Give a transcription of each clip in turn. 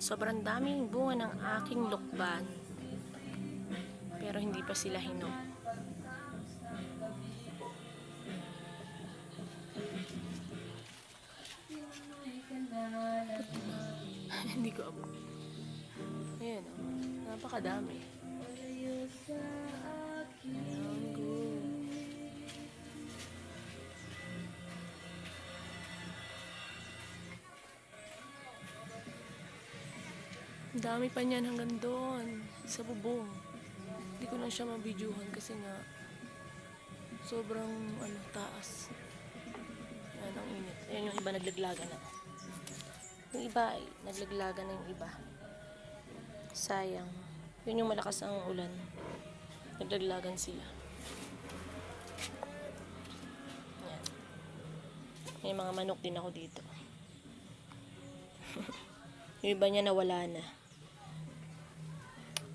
Sobrang daming bunga ng aking lukban. Pero hindi pa sila hinog. Hindi ko abot. Ayan o. Napakadami. Mango. Ang dami pa niyan hanggang doon. Sa bubong. Hindi ko lang siya mabidyuhan kasi nga sobrang taas. Ayan, ang init. Ayan yung iba naglaglagan na. Yung iba ay naglaglagan na yung iba. Sayang. Yun yung malakas ang ulan. Naglaglagan sila. Ayan. May mga manok din ako dito. Yung iba niya nawala na.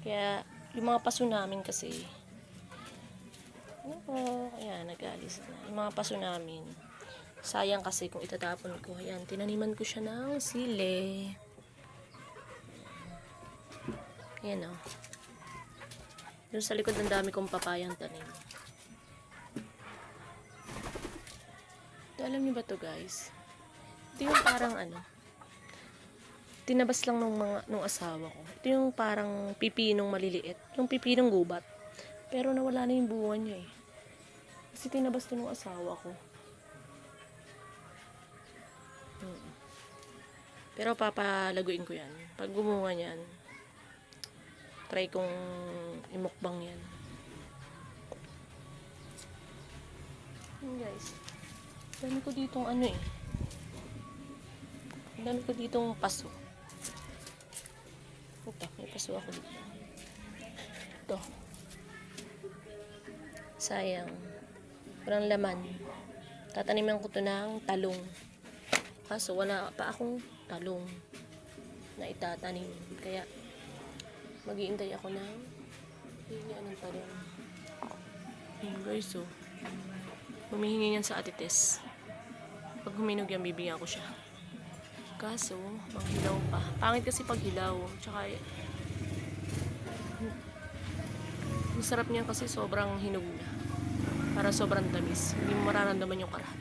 Kaya yung mga paso namin kasi ayan, nag-aalis na. Yung mga paso namin sayang kasi kung itatapon ko. Ayan, tinaniman ko siya ng sili. Ayan o. Doon sa likod ng dami kong papayang tanim. Alam niyo ba to guys? Ito yung parang tinabas lang nung asawa ko. Ito yung parang pipinong maliliit. Yung pipinong gubat. Pero nawala na yung bunga niya eh. Kasi tinabas to nung asawa ko. Pero papalaguin ko yan. Pag gumunga niyan, try kong imukbang yan. Yun guys. Dami ko ditong dami ko ditong paso. Ito, may paso ako dito. Ito. Sayang. Walang laman. Tataniman ko to ng talong. Kaso wala pa akong talong na itatanim. Kaya mag-iintay ako ng ng talong. Ayun guys, so humihingi yan sa Ate Tess. Pag huminog yan, bibigyan ko siya. Kaso, manghilaw pa. Pangit kasi pag hilaw. Tsaka masarap niya kasi sobrang hinog na. Para sobrang tamis. Hindi mo mararamdaman yung karat.